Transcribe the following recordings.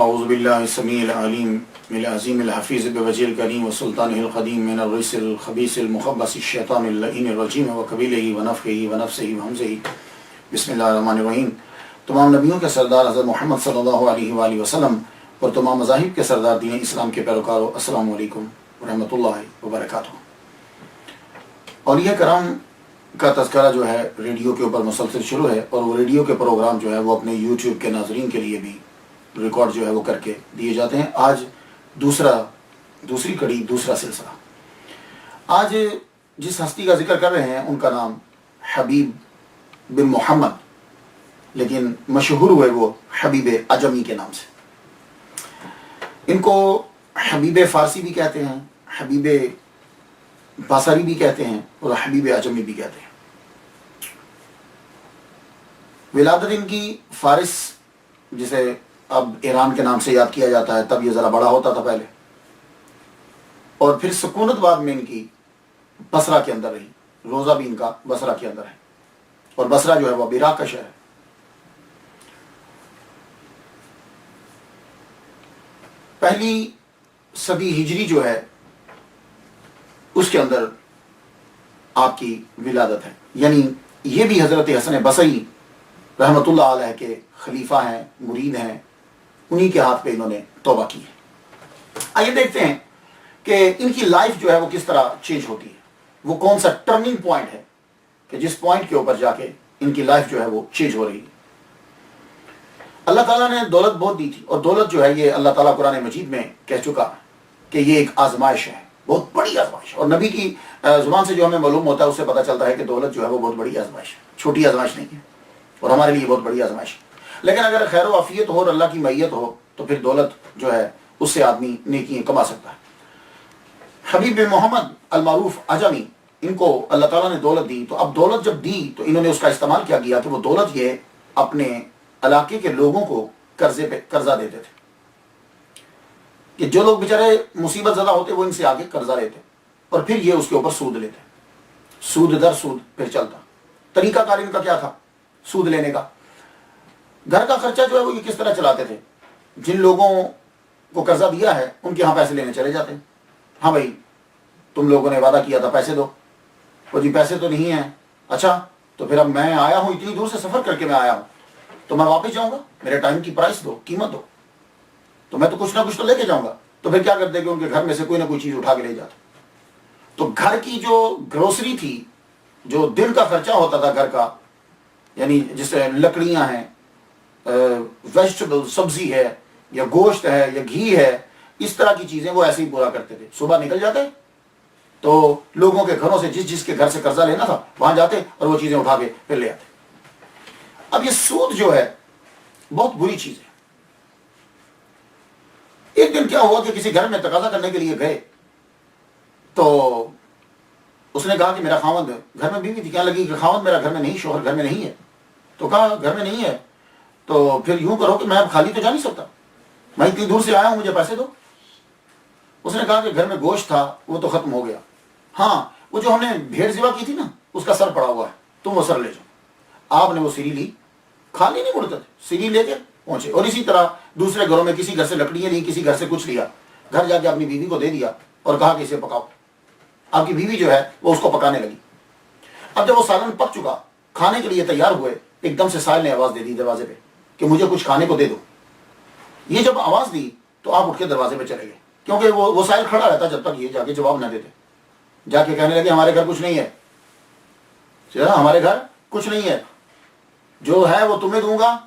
اعوذ باللہ السمیع العلیم من العظیم الحفیظ بوجہ الکریم وسلطانہ القدیم من الرجس الخبیث المخبث الشیطان اللعین الرجیم وقبیلہ ونفخہ ونفثہ وہمزہ۔ بسم اللہ الرحمن الرحیم۔ تمام نبیوں کے سردار حضرت محمد صلی اللہ علیہ وآلہ وسلم اور تمام مذاہب کے سردار دین اسلام کے پیروکاروں، السلام علیکم ورحمۃ اللہ وبرکاتہ۔ اولیاء کرام کا تذکرہ جو ہے ریڈیو کے اوپر مسلسل شروع ہے، اور وہ ریڈیو کے پروگرام جو ہے وہ اپنے یوٹیوب کے ناظرین کے لیے بھی ریکارڈ جو ہے وہ کر کے دیے جاتے ہیں۔ آج دوسری کڑی، دوسرا سلسلہ۔ آج جس ہستی کا ذکر کر رہے ہیں ان کا نام حبیب بن محمد، لیکن مشہور ہوئے وہ حبیب عجمی کے نام سے۔ ان کو حبیب فارسی بھی کہتے ہیں، حبیب بصری بھی کہتے ہیں، اور حبیب عجمی بھی کہتے ہیں۔ ولادت ان کی فارس، جسے اب ایران کے نام سے یاد کیا جاتا ہے، تب یہ ذرا بڑا ہوتا تھا پہلے، اور پھر سکونت بعد میں ان کی بصرہ کے اندر رہی۔ روزہ بھی ان کا بصرہ کے اندر ہے، اور بصرہ جو ہے وہ اب عراق کا شہر ہے۔ پہلی صدی ہجری جو ہے اس کے اندر آپ کی ولادت ہے، یعنی یہ بھی حضرت حسن بصری رحمۃ اللہ علیہ کے خلیفہ ہیں، مرید ہیں، انہی کے ہاتھ پہ انہوں نے توبہ کی ہے۔ آئیے دیکھتے ہیں کہ ان کی لائف جو ہے وہ کس طرح چینج ہوتی ہے، وہ کون سا ٹرننگ پوائنٹ ہے کہ جس پوائنٹ کے اوپر جا کے ان کی لائف جو ہے وہ چینج ہو رہی ہے۔ اللہ تعالیٰ نے دولت بہت دی تھی، اور دولت جو ہے یہ اللہ تعالیٰ قرآن مجید میں کہہ چکا کہ یہ ایک آزمائش ہے، بہت بڑی آزمائش، اور نبی کی زبان سے جو ہمیں معلوم ہوتا ہے اس سے پتہ چلتا ہے کہ دولت جو ہے وہ بہت بڑی آزمائش ہے، چھوٹی آزمائش نہیں ہے، اور ہمارے لیے بہت بڑی آزمائش ہے۔ لیکن اگر خیر و عافیت ہو اور اللہ کی معیت ہو تو پھر دولت جو ہے اس سے آدمی نیکیاں کما سکتا ہے۔ حبیب بن محمد المعروف عجمی، ان کو اللہ تعالیٰ نے دولت دی، تو اب دولت جب دی تو انہوں نے اس کا استعمال کیا گیا کہ وہ دولت یہ اپنے علاقے کے لوگوں کو قرضہ دیتے تھے، کہ جو لوگ بیچارے مصیبت زدہ ہوتے وہ ان سے آگے قرضہ لیتے، اور پھر یہ اس کے اوپر سود لیتے، سود در سود پھر چلتا۔ طریقہ کار ان کا کیا تھا سود لینے کا؟ گھر کا خرچہ جو ہے وہ یہ کس طرح چلاتے تھے؟ جن لوگوں کو قرضہ دیا ہے ان کے ہاں پیسے لینے چلے جاتے ہیں۔ ہاں بھائی تم لوگوں نے وعدہ کیا تھا پیسے دو، وہ جی پیسے تو نہیں ہیں، اچھا تو پھر اب میں آیا ہوں، اتنی دور سے سفر کر کے میں آیا ہوں، تو میں واپس جاؤں گا، میرے ٹائم کی پرائس دو، قیمت دو، تو میں تو کچھ نہ کچھ تو لے کے جاؤں گا۔ تو پھر کیا کرتے کہ ان کے گھر میں سے کوئی نہ کوئی چیز اٹھا کے لے جاتا۔ تو گھر کی جو گروسری تھی، جو دن کا خرچہ ہوتا تھا گھر کا، یعنی جیسے لکڑیاں ہیں، ویجیٹیبل سبزی ہے، یا گوشت ہے، یا گھی ہے، اس طرح کی چیزیں وہ ایسے ہی پورا کرتے تھے۔ صبح نکل جاتے تو لوگوں کے گھروں سے جس کے گھر سے قرضہ لینا تھا وہاں جاتے اور وہ چیزیں اٹھا کے پھر لے آتے۔ اب یہ سود جو ہے بہت بری چیز ہے۔ ایک دن کیا ہوا کہ کسی گھر میں تقاضا کرنے کے لیے گئے، تو اس نے کہا کہ میرا خاوند، گھر میں بیوی تھی، کہنے لگی کہ خاوند میرا گھر میں نہیں، شوہر گھر میں نہیں ہے۔ تو کہا گھر میں نہیں ہے تو پھر یوں کرو کہ میں اب خالی تو جا نہیں سکتا، میں اتنی دور سے آیا ہوں، مجھے پیسے دو۔ اس نے کہا کہ گھر میں گوشت تھا وہ تو ختم ہو گیا، ہاں وہ جو ہم نے بھیڑ ذبح کی تھی نا اس کا سر پڑا ہوا ہے، تم وہ سر لے جاؤ۔ آپ نے وہ سری لی، خالی نہیں مڑتے تھے، سری لے کے پہنچے۔ اور اسی طرح دوسرے گھروں میں کسی گھر سے لکڑیاں لی، کسی گھر سے کچھ لیا، گھر جا کے اپنی بیوی کو دے دیا اور کہا کہ اسے پکاؤ۔ آپ کی بیوی جو ہے وہ اس کو پکانے لگی۔ اب جب وہ سالن پک چکا، کھانے کے لیے تیار ہوئے، ایک دم سے سائل نے آواز دے دی دروازے پہ کہ مجھے کچھ کھانے کو دے دو۔ یہ جب آواز دی تو آپ اٹھ کے دروازے پہ چلے گئے، کیونکہ وہ سائل کھڑا رہتا جب تک یہ جا کے جواب نہ دیتے۔ جا کے کہنے لگے ہمارے گھر کچھ نہیں ہے، ہمارے گھر کچھ نہیں ہے، جو ہے وہ تمہیں دوں گا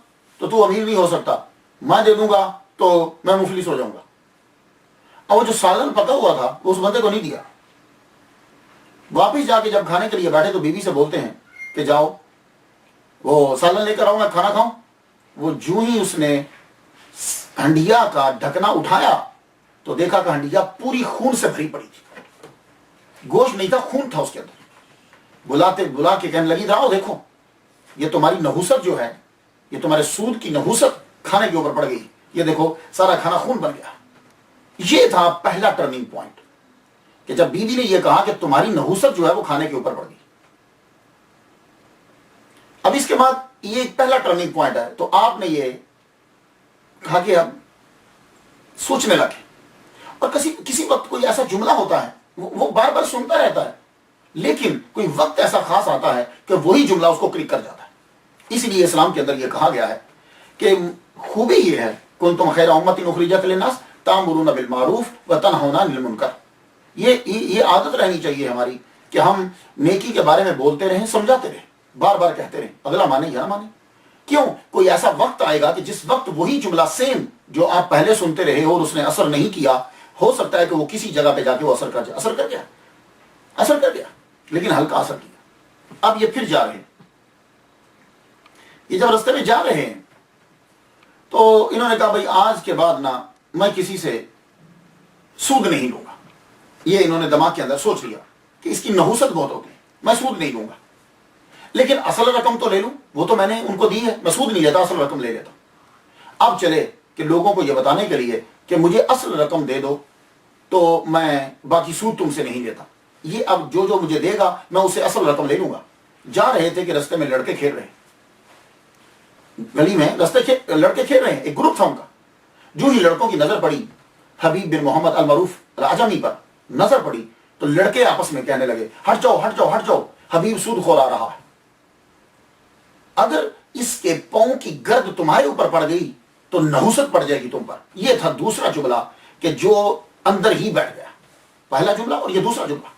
تو تو امیر نہیں ہو سکتا، میں دے دوں گا تو میں مفلس ہو جاؤں گا۔ اور وہ جو سالن پکا ہوا تھا وہ اس بندے کو نہیں دیا۔ واپس جا کے جب کھانے کے لیے بیٹھے تو بیوی سے بولتے ہیں کہ جاؤ وہ سالن لے کر آؤ، میں کھانا کھاؤں۔ وہ جو ہی اس نے ہنڈیا کا ڈھکنا اٹھایا تو دیکھا کہ ہنڈیا پوری خون سے بھری پڑی تھی، گوشت نہیں تھا، خون تھا اس کے اندر۔ بلا کے کہنے لگی راؤ دیکھو یہ تمہاری نحوست جو ہے، یہ تمہارے سود کی نحوست کھانے کے اوپر پڑ گئی، یہ دیکھو سارا کھانا خون بن گیا۔ یہ تھا پہلا ٹرننگ پوائنٹ کہ جب بیوی نے یہ کہا کہ تمہاری نحوست جو ہے وہ کھانے کے اوپر پڑ گئی۔ اب اس کے بعد یہ ایک پہلا ٹرننگ پوائنٹ ہے، تو آپ نے یہ کہا کہ اب سوچنے لگے. اور کسی وقت کوئی ایسا جملہ ہوتا ہے وہ بار بار سنتا رہتا ہے, لیکن کوئی وقت ایسا خاص آتا ہے کہ وہی جملہ اس کو کلک کر جاتا ہے. اسی لیے اسلام کے اندر یہ کہا گیا ہے کہ خوبی یہ ہے کنتم خیر امۃ اخرجت للناس تأمرون بالمعروف وتنہون عن المنکر. یہ عادت رہنی چاہیے ہماری کہ ہم نیکی کے بارے میں بولتے رہیں, سمجھاتے رہیں, بار بار کہتے رہیں, اگلا مانے یا نہ مانے. کیوں؟ کوئی ایسا وقت آئے گا کہ جس وقت وہی جملہ سیم جو آپ پہلے سنتے رہے اور اس نے اثر نہیں کیا, ہو سکتا ہے کہ وہ کسی جگہ پہ جا کے وہ اثر کر گیا, لیکن ہلکا اثر کیا. اب یہ پھر جا رہے ہیں, یہ جب رستے میں جا رہے ہیں تو انہوں نے کہا بھائی آج کے بعد نا میں کسی سے سود نہیں لوں گا. یہ انہوں نے دماغ کے اندر سوچ لیا کہ اس کی نحوست بہت ہوگی, میں سود نہیں لوں گا, لیکن اصل رقم تو لے لوں, وہ تو میں نے ان کو دی ہے, میں سود نہیں لیتا, اصل رقم لے لیتا. اب چلے کہ لوگوں کو یہ بتانے کے لیے کہ مجھے اصل رقم دے دو تو میں باقی سود تم سے نہیں لیتا, یہ اب جو مجھے دے گا میں اسے اصل رقم لے لوں گا. جا رہے تھے کہ رستے میں لڑکے کھیل رہے ہیں, گلی میں لڑکے کھیل رہے ہیں, ایک گروپ تھا ان کا. جو ہی لڑکوں کی نظر پڑی حبیب بن محمد المعروف العجمی پر نظر پڑی تو لڑکے آپس میں کہنے لگے ہٹ جاؤ, حبیب سود خور آ رہا ہے. اگر اس کے پاؤں کی گرد تمہارے اوپر پڑ گئی تو نحوست پڑ جائے گی تم پر. یہ تھا دوسرا جملہ کہ جو اندر ہی بیٹھ گیا. پہلا جملہ اور یہ دوسرا جملہ.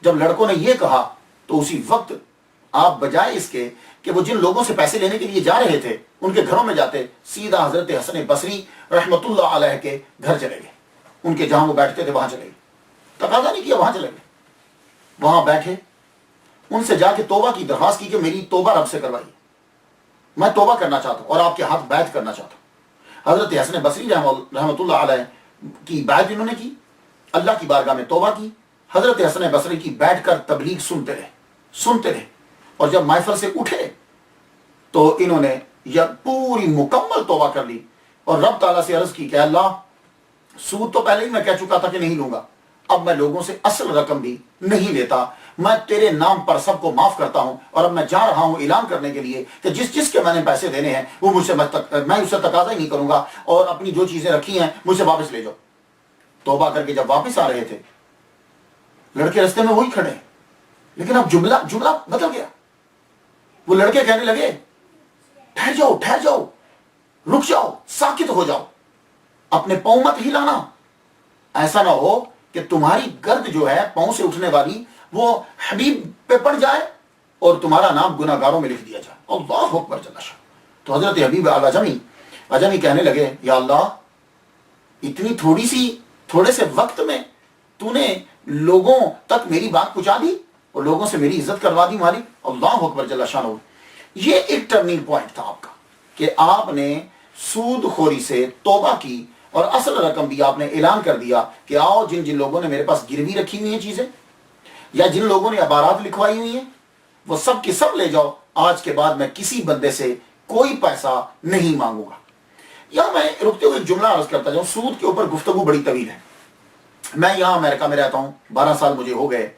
جب لڑکوں نے یہ کہا تو اسی وقت آپ بجائے اس کے کہ وہ جن لوگوں سے پیسے لینے کے لیے جا رہے تھے ان کے گھروں میں جاتے, سیدھا حضرت حسن بصری رحمت اللہ علیہ کے گھر چلے گئے. ان کے جہاں وہ بیٹھتے تھے وہاں چلے گئے, تقاضا نہیں کیا, وہاں چلے گئے. وہاں بیٹھے, ان سے جا کے توبہ کی درخواست کی کہ میری توبہ رب سے کروائیے, میں توبہ کرنا چاہتا ہوں اور آپ کے ہاتھ بیعت کرنا چاہتا ہوں. حضرت حسن بصری رحمت اللہ علیہ کی بیعت انہوں نے کی, اللہ کی بارگاہ میں توبہ کی. حضرت حسن بصری کی بیٹھ کر تبلیغ سنتے رہے اور جب محفل سے اٹھے تو انہوں نے پوری مکمل توبہ کر لی اور رب تعالیٰ سے عرض کی کہ اللہ سود تو پہلے ہی میں کہہ چکا تھا کہ نہیں لوں گا, اب میں لوگوں سے اصل رقم بھی نہیں لیتا, میں تیرے نام پر سب کو معاف کرتا ہوں. اور اب میں جا رہا ہوں اعلان کرنے کے لیے کہ جس کے میں نے پیسے دینے ہیں وہ مجھ سے میں اس سے تقاضا ہی نہیں کروں گا, اور اپنی جو چیزیں رکھی ہیں مجھ سے واپس لے جاؤ. توبہ کر کے جب واپس آ رہے تھے لڑکے رستے میں وہی کھڑے, لیکن اب جملہ بدل گیا. وہ لڑکے کہنے لگے ٹھہر جاؤ, رک جاؤ, ساکت ہو جاؤ, اپنے پاؤں مت ہلانا. ایسا نہ ہو کہ تمہاری گرد جو ہے پاؤں سے اٹھنے والی وہ حبیب پہ پڑ جائے اور تمہارا نام گناہ گاروں میں لکھ دیا جائے. اللہ اکبر جل شان. تو حضرت حبیب العجمی کہنے لگے یا اللہ اتنی تھوڑے سے وقت میں تو نے لوگوں تک میری بات پہنچا دی اور لوگوں سے میری عزت کروا دی مالک. اللہ اکبر جل شانہ. یہ ایک ٹرننگ پوائنٹ تھا آپ کا کہ آپ نے سود خوری سے توبہ کی اور اصل رقم بھی آپ نے اعلان کر دیا کہ آؤ جن لوگوں نے میرے پاس گروی رکھی ہوئی ہیں چیزیں یا جن لوگوں نے عبارات لکھوائی ہوئی ہیں وہ سب کی سب لے جاؤ, آج کے بعد میں کسی بندے سے کوئی پیسہ نہیں مانگوں گا. یہاں میں رکتے ہوئے ایک جملہ عرض کرتا جاؤں. سود کے اوپر گفتگو بڑی طویل ہے. میں یہاں امریکہ میں رہتا ہوں, 12 سال مجھے ہو گئے.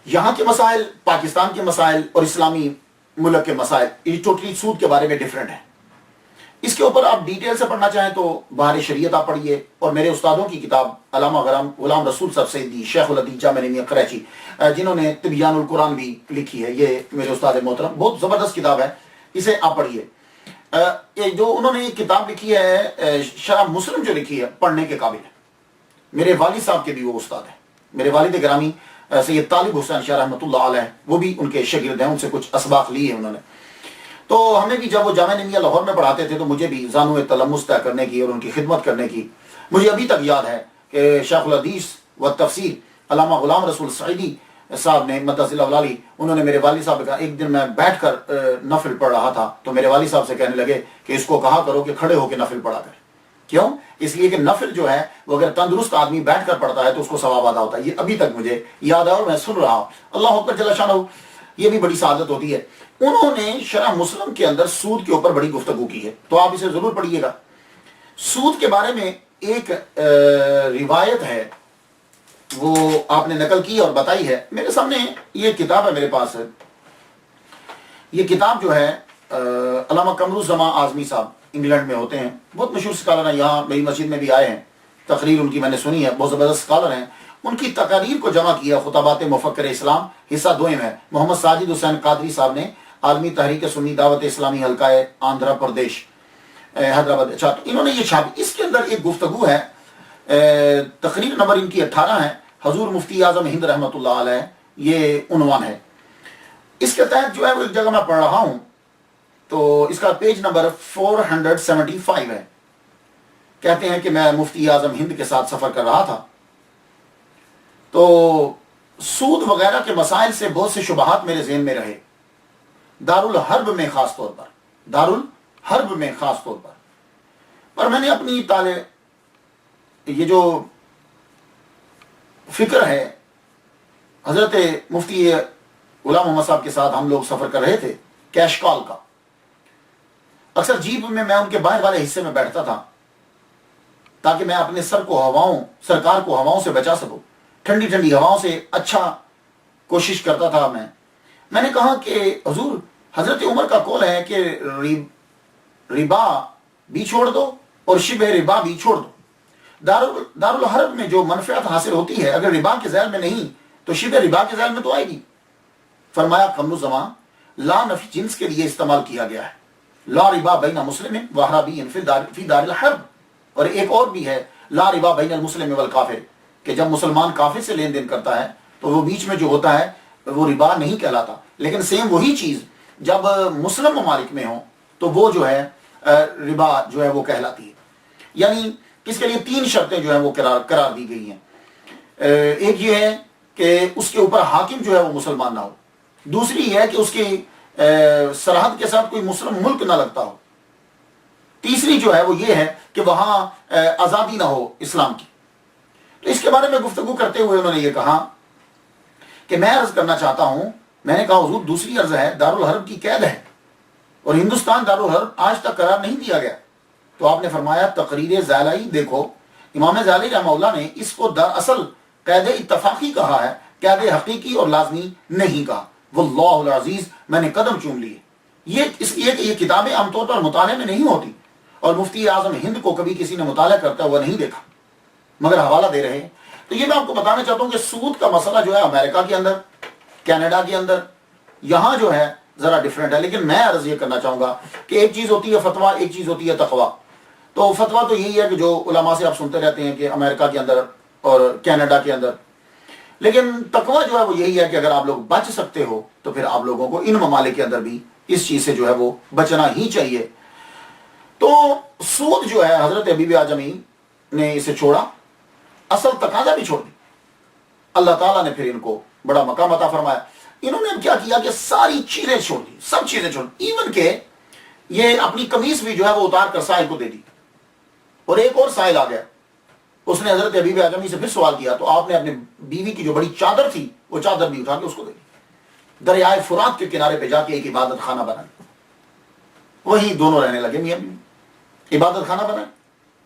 یہاں کے مسائل, پاکستان کے مسائل اور اسلامی ملک کے مسائل یہ ٹوٹلی سود کے بارے میں ڈیفرنٹ ہے. اس کے اوپر آپ ڈیٹیل سے پڑھنا چاہیں تو بہار شریعت آپ پڑھیے, اور میرے استادوں کی کتاب علامہ غلام رسول صاحب سیدی شیخ الحدیث جامع نمیہ کراچی جنہوں نے تبیان القرآن بھی لکھی ہے, یہ میرے استاد محترم, بہت زبردست کتاب ہے, اسے آپ پڑھیے. جو انہوں نے کتاب لکھی ہے شرح مسلم جو لکھی ہے پڑھنے کے قابل ہے. میرے والد صاحب کے بھی وہ استاد ہیں, میرے والد گرامی سید طالب حسین شاہ رحمۃ اللہ علیہ, وہ بھی ان کے شاگرد ہیں, ان سے کچھ اسباق لیے ہیں انہوں نے. تو ہمیں بھی جب وہ جامع نمیہ لاہور میں پڑھاتے تھے تو مجھے بھی زانو تلمس طے کرنے کی اور ان کی خدمت کرنے کی مجھے ابھی تک یاد ہے کہ شیخ الحدیث و تفسیر علامہ غلام رسول سعیدی صاحب نے مدث اللہ علی, انہوں نے میرے والد صاحب کا ایک دن میں بیٹھ کر نفل پڑھ رہا تھا تو میرے والد صاحب سے کہنے لگے کہ اس کو کہا کرو کہ کھڑے ہو کے نفل پڑھا کر. کیوں؟ اس لیے کہ نفل جو ہے وہ اگر تندرست آدمی بیٹھ کر پڑھتا ہے تو اس کو ثواب ادا ہوتا ہے. یہ ابھی تک مجھے یاد ہے اور میں سن رہا ہوں. اللہ اکبر جل شانہ. یہ بھی بڑی سعادت ہوتی ہے. انہوں نے شرح مسلم کے اندر سود کے اوپر بڑی گفتگو کی ہے, تو آپ اسے ضرور پڑھیے گا. سود کے بارے میں ایک روایت ہے, وہ آپ نے نقل کی اور بتائی ہے. میرے سامنے یہ کتاب ہے, میرے پاس ہے یہ کتاب جو ہے علامہ قمر الزمان اعظمی صاحب انگلینڈ میں ہوتے ہیں، بہت مشہور اسکالر ہیں، یہاں میری مسجد میں بھی آئے ہیں، تقریر ان کی میں نے سنی ہے، بہت زبردست اسکالر ہیں، ان کی تقاریر کو جمع کیا خطبات مفکر اسلام حصہ دوئم ہے، محمد ساجد حسین قادری صاحب نے، عالمی تحریک سنی دعوت اسلامی حلقہ آندھرا پردیش حیدرآباد، اچھا تو انہوں نے یہ چھاپی، اس کے اندر ایک گفتگو ہے، تقریر نمبر ان کی 18 ہے، حضور مفتی اعظم ہند رحمۃ اللہ علیہ، یہ عنوان ہے۔ اس کے تحت جو ہے وہ ایک جگہ میں پڑھ رہا ہوں تو اس کا پیج نمبر 475 ہے، کہتے ہیں کہ میں مفتی اعظم ہند کے ساتھ سفر کر رہا تھا تو سود وغیرہ کے مسائل سے بہت سے شبہات میرے ذہن میں رہے، دارالحرب میں خاص طور پر میں نے اپنی یہ جو فکر ہے، حضرت مفتی غلام محمد صاحب کے ساتھ ہم لوگ سفر کر رہے تھے کیش کال کا، اکثر جیپ میں ان کے باہر والے حصے میں بیٹھتا تھا تاکہ میں اپنے سرکار کو ہواؤں سے بچا سکوں، ٹھنڈی ٹھنڈی ہواؤں سے اچھا کوشش کرتا تھا میں نے کہا کہ حضور حضرت عمر کا قول ہے کہ ربا بھی چھوڑ دو اور شبہ ربا بھی چھوڑ دو، دارالحرب میں جو منفعت حاصل ہوتی ہے اگر ربا کے ذیل میں نہیں تو شبہ ربا کے ذیل میں تو آئے گی۔ فرمایا قمر الزمان لا نفی جنس کے لیے استعمال کیا گیا ہے، لا ربا بین مسلم و عربی فی دار الحرب، اور ایک اور بھی ہے لا ربا بین المسلم والکافر، کہ جب مسلمان کافر سے لین دین کرتا ہے تو وہ بیچ میں جو ہوتا ہے وہ ربا نہیں کہلاتا، لیکن سیم وہی چیز جب مسلم ممالک میں ہو تو وہ جو ہے ربا جو ہے وہ کہلاتی ہے۔ یعنی اس کے لیے 3 شرطیں جو ہیں وہ قرار دی گئی ہیں، ایک یہ ہے کہ اس کے اوپر حاکم جو ہے وہ مسلمان نہ ہو، دوسری ہے کہ اس کی سرحد کے ساتھ کوئی مسلم ملک نہ لگتا ہو، تیسری جو ہے وہ یہ ہے کہ وہاں آزادی نہ ہو اسلام کی۔ تو اس کے بارے میں گفتگو کرتے ہوئے انہوں نے یہ کہا کہ میں عرض کرنا چاہتا ہوں، میں نے کہا حضور دوسری عرض ہے دارالحرب کی قید ہے اور ہندوستان دارالحرب آج تک قرار نہیں دیا گیا، تو آپ نے فرمایا تقریر زیلائی دیکھو، امام زیلائی رحمہ اللہ نے اس کو دراصل قید اتفاقی کہا ہے، قید حقیقی اور لازمی نہیں کہا، واللہ العزیز میں نے قدم چوم لیے۔ یہ کتابیں عام طور پر مطالعے میں نہیں ہوتی اور مفتی اعظم ہند کو کبھی کسی نے مطالعہ کرتا ہوا نہیں دیکھا، مگر حوالہ دے رہے ہیں۔ تو یہ میں آپ کو بتانا چاہتا ہوں کہ سود کا مسئلہ جو ہے امریکہ کے اندر، کینیڈا کے اندر، یہاں جو ہے ذرا ڈیفرنٹ ہے، لیکن میں عرض یہ کرنا چاہوں گا کہ ایک چیز ہوتی ہے فتویٰ، ایک چیز ہوتی ہے تقویٰ۔ تو فتویٰ تو یہی ہے کہ جو علماء سے آپ سنتے رہتے ہیں کہ امریکہ کے اندر اور کینیڈا کے اندر، لیکن تقویٰ جو ہے وہ یہی ہے کہ اگر آپ لوگ بچ سکتے ہو تو پھر آپ لوگوں کو ان ممالک کے اندر بھی اس چیز سے جو ہے وہ بچنا ہی چاہیے۔ تو سود جو ہے حضرت حبیب اعظمی نے اسے چھوڑا، اصل تقاضا بھی چھوڑ دی، اللہ تعالیٰ نے پھر ان کو بڑا مقام عطا فرمایا۔ انہوں نے اب کیا کیا کہ ساری چیزیں چھوڑ دی، سب چیزیں چھوڑ دی، ایون کہ یہ اپنی قمیص بھی جو ہے وہ اتار کر سائل کو دے دی، اور ایک اور سائل آ گیا، اس نے حضرت حبیب اعظمی سے پھر سوال کیا تو آپ نے اپنے بیوی کی جو بڑی چادر تھی وہ چادر بھی اٹھا کے اس کو دے دی، دریائے فرات کے کنارے پہ جا کے ایک عبادت خانہ بنا لیا، وہیں دونوں رہنے لگے، میاں بیوی عبادت خانہ بنا۔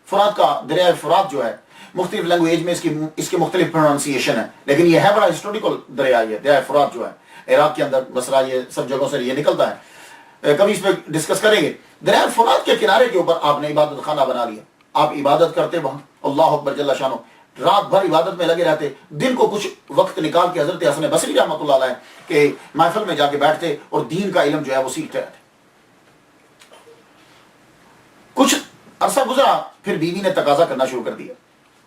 فرات کا دریائے فرات جو ہے مختلف لینگویج میں اس کے مختلف پروننسیشن ہے، لیکن یہ ہے بڑا ہسٹوریکل دریا، یہ دریائے فرات جو ہے عراق کے اندر، بصرہ، یہ سب جگہوں سے یہ نکلتا ہے، کبھی اس پہ ڈسکس کریں گے۔ دریائے فرات کے کنارے کے اوپر آپ نے عبادت خانہ بنا لیا، آپ عبادت کرتے وہاں، اللہ اکبر جل شانہ، رات بھر عبادت میں لگے رہتے، دن کو کچھ وقت نکال کے حضرت حسن بصری رحمۃ اللہ علیہ کے محفل میں جا کے بیٹھتے اور دین کا علم جو ہے وہ سیکھتے رہتے۔ کچھ عرصہ گزرا، پھر بیوی نے تقاضا کرنا شروع کر دیا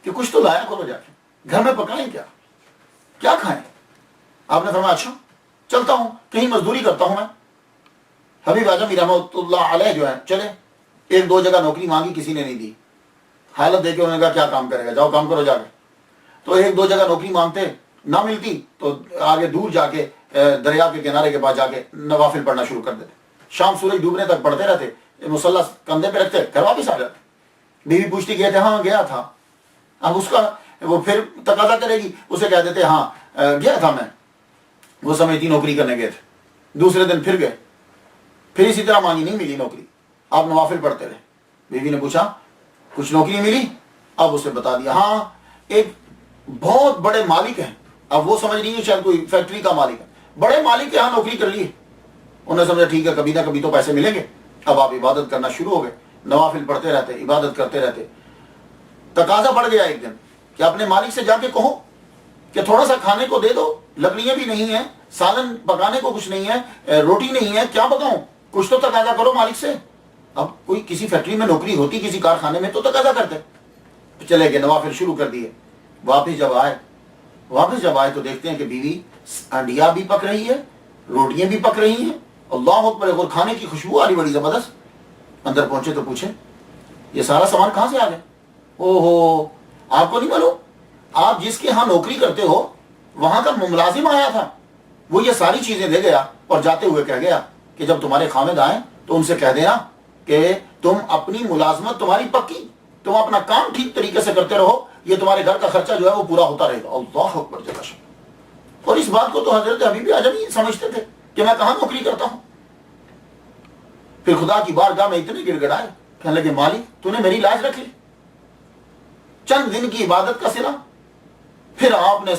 کہ کچھ تو لایا کرو، جا کے گھر میں پکائیں، کیا کھائیں؟ آپ نے فرمایا اچھا چلتا ہوں، کہیں مزدوری کرتا ہوں میں۔ حبیب اعظمی رحمۃ اللہ علیہ جو ہے چلے، 1-2 جگہ نوکری مانگی، کسی نے نہیں دی، حالت دیکھ کے انہوں نے کہا کیا کام کرے گا، جاؤ کام کرو جا کے۔ تو 1-2 جگہ نوکری مانگتے، نہ ملتی تو آگے دور جا کے دریا کے کنارے کے پاس جا کے نوافل پڑھنا شروع کر دیتے، شام سورج ڈوبنے تک پڑھتے رہتے، مصلح کندھے پہ رکھتے، گھر واپس آ جاتے۔ بیوی پوچھتی گئے تھے، ہاں گیا تھا، اب اس کا وہ پھر تقاضا کرے گی، اسے کہہ دیتے ہاں گیا تھا میں، وہ سمجھتی نوکری کرنے گئے تھے، دوسرے دن پھر گئے، پھر اسی طرح مانگی، نہیں ملی نوکری، آپ نوافل پڑھتے رہے۔ بیوی نے پوچھا کچھ نوکری ملی؟ اب اسے بتا دیا ہاں ایک بہت بڑے مالک ہیں، اب وہ سمجھ رہی ہے شاید کوئی فیکٹری کا مالک ہے، بڑے مالک کے ہاں نوکری کر لی، انہوں نے سمجھا ٹھیک ہے کبھی نہ کبھی تو پیسے ملیں گے، اب آپ عبادت کرنا شروع ہو گئے۔ نوافل پڑھتے رہتے, عبادت کرتے رہتے. تقاضا بڑھ گیا ایک دن کہ اپنے مالک سے جا کے کہو کہ تھوڑا سا کھانے کو دے دو, لکڑیاں بھی نہیں ہیں, سالن پکانے کو کچھ نہیں ہے, روٹی نہیں ہے, کیا پکاؤں, کچھ تو تقاضا کرو مالک سے. اب کوئی کسی فیکٹری میں نوکری ہوتی, کسی کارخانے میں, تو تقاضا کرتے. چلے گئے, نوافل شروع کر دیے. واپس جب آئے تو دیکھتے ہیں کہ بیوی انڈیا بھی پک رہی ہے, روٹیاں بھی پک رہی ہیں, اللہ اکبر, اور کھانے کی خوشبو آ رہی بڑی زبردست. اندر پہنچے تو پوچھے یہ سارا سامان کہاں سے آ گیا؟ او ہو, آپ کو نہیں معلوم, آپ جس کے ہاں نوکری کرتے ہو وہاں کا ملازم آیا تھا, وہ یہ ساری چیزیں لے گیا اور جاتے ہوئے کہہ گیا کہ جب تمہارے خامد آئیں تو ان سے کہہ دینا کہ تم اپنی ملازمت تمہاری پکی, تم اپنا کام ٹھیک طریقے سے کرتے رہو, یہ تمہارے گھر کا خرچہ جو ہے وہ پورا ہوتا رہے گا. اللہ اکبر جل شانہ. اور اس بات کو تو حضرت حبیب اعظمی سمجھتے تھے کہ میں کہاں نوکری کرتا ہوں. پھر خدا کی بارگاہ میں اتنے گڑ گڑائے, کہنے لگے مالک تو نے میری لاج رکھ لی, چند دن کی عبادت کا صلہ. پھر آپ نے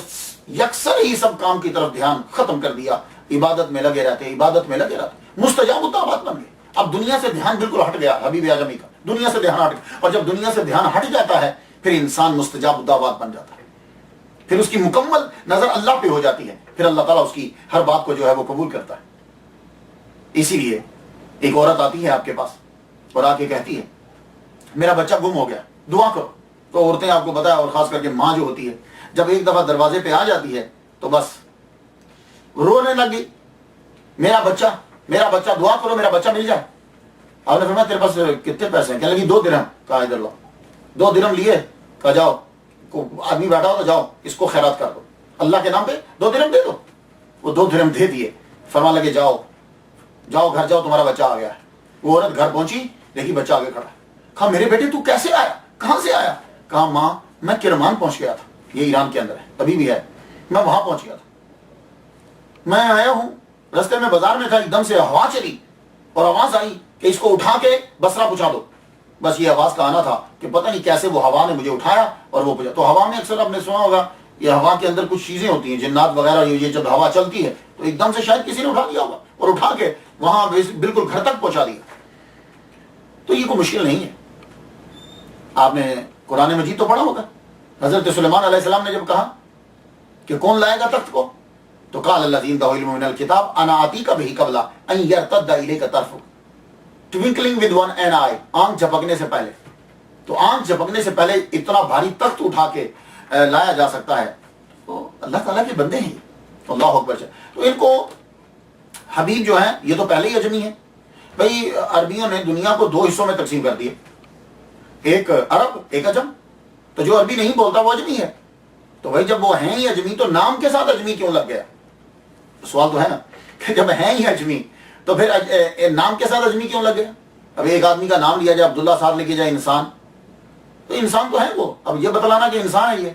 یکسر ہی سب کام کی طرف دھیان ختم کر دیا, عبادت میں لگے رہتے, مستجاب الدعوات بن گئے. اب دنیا سے دھیان بالکل ہٹ گیا حبیب اعظمی کا, دنیا سے دھیان ہٹ گیا. اور جب دنیا سے دھیان ہٹ جاتا ہے پھر انسان مستجاب الدعوات بن جاتا ہے, پھر اس کی مکمل نظر اللہ پہ ہو جاتی ہے, پھر اللہ تعالیٰ اس کی ہر بات کو جو ہے وہ قبول کرتا ہے. اسی لیے ایک عورت آتی ہے آپ کے پاس اور آ کے کہتی ہے میرا بچہ گم ہو گیا, دعا کرو. تو عورتیں آپ کو بتایا, اور خاص کر کے ماں جو ہوتی ہے, جب ایک دفعہ دروازے پہ آ جاتی ہے تو بس رونے لگ گئی, میرا بچہ دعا کرو, میرا بچہ مل جائے. آپ نے فرمایا تیرے پاس کتنے پیسے ہیں؟ کہنے لگی 2 درہم. کہا ادھر لاؤ. 2 درہم لیے, کہا جاؤ, آدمی بیٹھا ہو تو جاؤ اس کو خیرات کر دو, اللہ کے نام پہ 2 درہم دے دو. وہ 2 درہم دے دیے, فرمان لگے جاؤ گھر جاؤ, تمہارا بچہ آ گیا ہے. وہ عورت گھر پہنچی, دیکھی بچہ آگے کھڑا ہے. کہا میرے بیٹے تو کیسے آیا, کہاں سے آیا؟ کہا ماں میں کرمان پہنچ گیا تھا, یہ ایران کے اندر ہے, ابھی بھی ہے, میں وہاں پہنچ گیا تھا, میں آیا ہوں, رستے میں بازار میں تھا, ایک دم سے ہوا چلی اور آواز آئی کہ اس کو اٹھا کے بصرہ پہنچا دو. بس یہ آواز کا آنا تھا کہ پتہ نہیں کیسے وہ ہوا نے مجھے اٹھایا اور وہ پہنچا. تو ہوا میں اکثر آپ نے سنا ہوگا یہ ہوا کے اندر کچھ چیزیں ہوتی ہیں, جنات وغیرہ, یہ جب ہوا چلتی ہے تو ایک دم سے شاید کسی نے اٹھا دیا ہوگا اور اٹھا کے وہاں بالکل گھر تک پہنچا دیا. تو یہ کوئی مشکل نہیں ہے. آپ نے قرآن مجید تو پڑھا ہوگا, حضرت سلیمان علیہ السلام نے جب کہا کہ کون لائے گا تخت کو, تو قال الذی عنده علم من الکتاب انا آتیک بہ قبل ان یرتد الیک طرفک, ٹوئنکلنگ ود ون این آئی, آنکھ جھپکنے سے پہلے. تو آنکھ جھپکنے سے پہلے اتنا بھاری تخت اٹھا کے لایا جا سکتا ہے. تو اللہ تعالیٰ کے بندے ہیں, اللہ اکبر. تو ان کو حبیب جو ہیں یہ تو پہلے ہی اجمی ہیں. بھائی عربیوں نے دنیا کو 2 حصوں میں تقسیم کر دیے, ایک عرب ایک عجم. تو جو عربی نہیں بولتا وہ اجمی ہے. تو بھائی جب وہ ہیں ہی اجمی تو نام کے ساتھ اجمی کیوں لگ گیا؟ سوال تو ہے نا, کہ جب ہیں ہی اجمی تو پھر نام کے ساتھ اجمی کیوں لگ گیا؟ اب ایک آدمی کا نام لیا جائے, عبداللہ ساتھ لے کے جائے انسان, تو انسان تو ہے وہ, اب یہ بتلانا کہ انسان ہے, یہ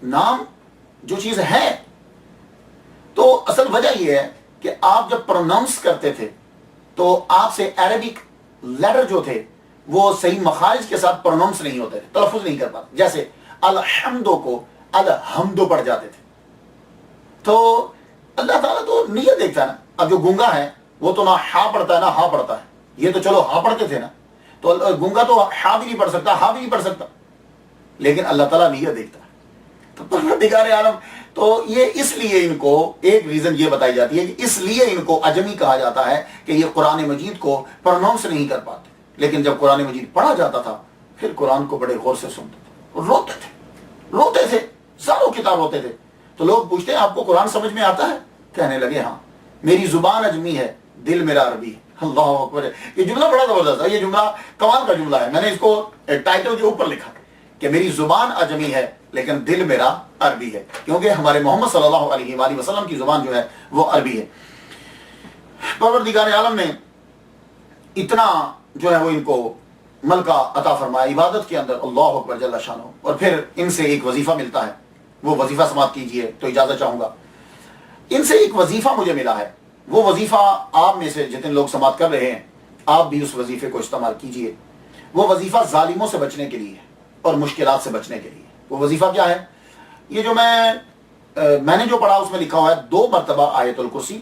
نام جو چیز ہے. تو اصل وجہ یہ ہے کہ آپ جب پروناؤنس کرتے تھے تو آپ سے عربک لیٹر جو تھے وہ صحیح مخارج کے ساتھ پروناؤنس نہیں ہوتے تھے, تلفظ نہیں کر پاتے. جیسے الحمدو کو الحمدو پڑھ جاتے تھے. تو اللہ تعالیٰ تو نیت دیکھتا ہے نا. اب جو گونگا ہے وہ تو نہ ہا پڑھتا ہے نہ ہا پڑھتا ہے, یہ تو چلو ہا پڑھتے تھے نا, تو گونگا تو ہا بھی نہیں پڑھ سکتا, ہا بھی نہیں پڑھ سکتا, لیکن اللہ تعالیٰ نیت دیکھتا ہے. تو پروردگار عالم, تو یہ اس لیے ان کو ایک ریزن یہ بتائی جاتی ہے کہ اس لیے ان کو اجمی کہا جاتا ہے کہ یہ قرآن مجید کو پروناؤنس نہیں کر پاتے. لیکن جب قرآن مجید پڑھا جاتا تھا پھر قرآن کو بڑے غور سے سنتے تھے اور روتے تھے, ساروں کتاب روتے تھے. تو لوگ پوچھتے ہیں آپ کو قرآن سمجھ میں آتا ہے؟ کہنے لگے ہاں, میری زبان اجمی ہے, دل میرا عربی ہے. اللہ اکبر. یہ جملہ بڑا زبردست ہے, یہ جملہ کمال کا جملہ ہے. میں نے اس کو ٹائٹل کے اوپر لکھا کہ میری زبان اجمی ہے لیکن دل میرا عربی ہے, کیونکہ ہمارے محمد صلی اللہ علیہ وآلہ وسلم کی زبان جو ہے وہ عربی ہے. پروردگار عالم نے اتنا جو ہے وہ ان کو ملکہ عطا فرمایا عبادت کے اندر, اللہ اکبر جل شانہ. اور پھر ان سے ایک وظیفہ ملتا ہے, وہ وظیفہ سماعت کیجئے تو اجازت چاہوں گا. ان سے ایک وظیفہ مجھے ملا ہے, وہ وظیفہ آپ میں سے جتنے لوگ سماعت کر رہے ہیں آپ بھی اس وظیفے کو استعمال کیجئے. وہ وظیفہ ظالموں سے بچنے کے لیے اور مشکلات سے بچنے کے لیے. وہ وظیفہ کیا ہے؟ یہ جو میں نے جو پڑھا اس میں لکھا ہوا ہے 2 مرتبہ آیت الکرسی,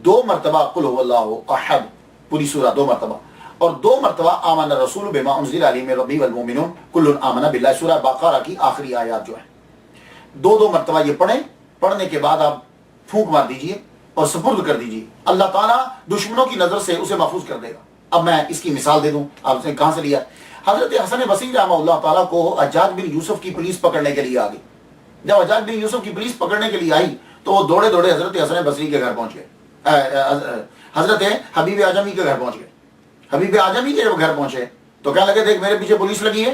2 مرتبہ قل هو اللہ احد, پوری سورہ 2 مرتبہ, اور 2 مرتبہ آمن الرسول بما انزل علیہ من ربی والمؤمنون کل آمن باللہ، سورہ بقرہ کی آخری آیات جو ہیں 2 مرتبہ یہ پڑھیں، پڑھنے کے بعد آپ پھونک مار دیجئے اور سپرد کر دیجئے، اللہ تعالیٰ دشمنوں کی نظر سے اسے محفوظ کر دے گا۔ اب میں اس کی مثال دے دوں، آپ نے کہاں سے لیا؟ حضرت حسن بصری رحمہ اللہ تعالیٰ کو حجاج بن یوسف کی پولیس پکڑنے کے لیے آ گئی۔ جب حجاج بن یوسف کی پولیس پکڑنے کے لیے آئی تو وہ دوڑے دوڑے حضرت حسن بصری کے گھر پہنچ گئے، حضرت حبیب اعجمی کے گھر پہنچ گئے۔ حبیب اعجمی کے جب گھر پہنچے تو کہنے لگے دیکھ میرے پیچھے پولیس لگی ہے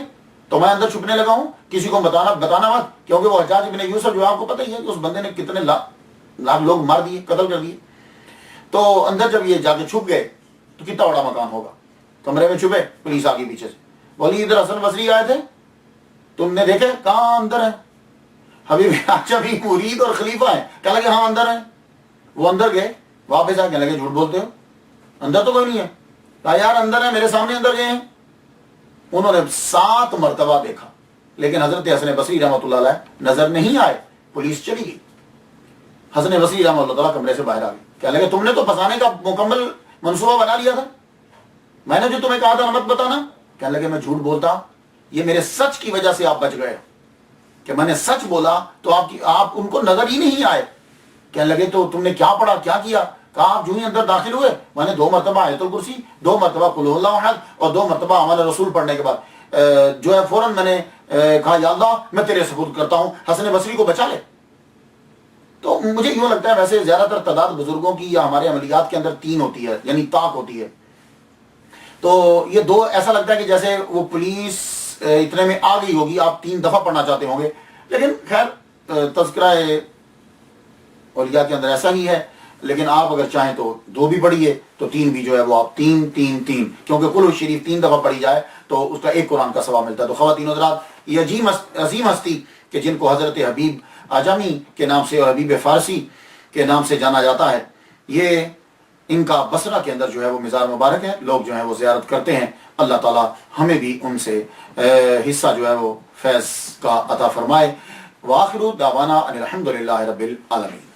تو میں اندر چھپنے لگا ہوں، کسی کو بتانا مت، کیونکہ وہ حجاج بن یوسف جو آپ کو پتہ ہی ہے کہ اس بندے نے کتنے لاکھ لوگ مار دیے، قتل کر دیے۔ تو اندر جب یہ جا کے چھپ گئے تو کتنا بڑا مکان ہوگا، کمرے میں چھپے، پولیس آ گئی پیچھے سے، بولی ادھر حسن بصری آئے تھے تم نے دیکھے؟ کہاں اندر ہے؟ حبیب اعجمی مرید اور خلیفہ ہیں، کہنے لگے ہاں اندر ہیں۔ وہ اندر گئے، واپس آ کہنے لگے جھوٹ بولتے ہو، اندر تو کوئی نہیں ہے۔ کہا یار اندر ہے، میرے سامنے اندر گئے ہیں۔ انہوں نے 7 مرتبہ دیکھا لیکن حضرت حسن بصری رحمۃ اللہ علیہ نظر نہیں آئے، پولیس چلی گئی۔ حسن بصری رحمۃ اللہ تعالیٰ کمرے سے باہر آ گئے، کہنے لگے تم نے تو پھنسانے کا مکمل منصوبہ بنا لیا تھا، میں نے جو تمہیں کہا تھا مت بتانا۔ کہنے لگے میں جھوٹ بولتا، یہ میرے سچ کی وجہ سے آپ بچ گئے کہ میں نے سچ بولا تو آپ ان کو نظر ہی نہیں آئے۔ کہنے لگے تو تم نے کیا پڑھا، کیا کیا؟ کہا آپ جو ہی اندر داخل ہوئے میں نے 2 مرتبہ آیت الکرسی، 2 مرتبہ قل هو اللہ احد اور 2 مرتبہ آمن الرسول پڑھنے کے بعد جو ہے فوراً میں نے کہا یا اللہ میں تیرے سپرد کرتا ہوں، حسن بصری کو بچا لے۔ تو مجھے یوں لگتا ہے ویسے زیادہ تر تعداد بزرگوں کی یا ہمارے عملیات کے اندر 3 ہوتی ہے، یعنی طاق ہوتی ہے، تو یہ 2 ایسا لگتا ہے کہ جیسے وہ پولیس اتنے میں آ گئی ہوگی، آپ 3 دفعہ پڑھنا چاہتے ہوں گے، لیکن خیر تذکرہ اولیاء کے اندر ایسا ہی ہے، لیکن آپ اگر چاہیں تو 2 بھی پڑھیے تو 3 بھی جو ہے وہ آپ 3 کیونکہ کل شریف 3 دفعہ پڑھی جائے تو اس کا 1 قرآن کا ثواب ملتا ہے۔ تو خواتین و حضرات، یہ عظیم ہستی کہ جن کو حضرت حبیب اعجمی کے نام سے اور حبیب فارسی کے نام سے جانا جاتا ہے، یہ ان کا بصرہ کے اندر جو ہے وہ مزار مبارک ہے، لوگ جو ہیں وہ زیارت کرتے ہیں۔ اللہ تعالی ہمیں بھی ان سے حصہ جو ہے وہ فیض کا عطا فرمائے۔ وآخر دعوانا ان الحمد للہ رب العالمین۔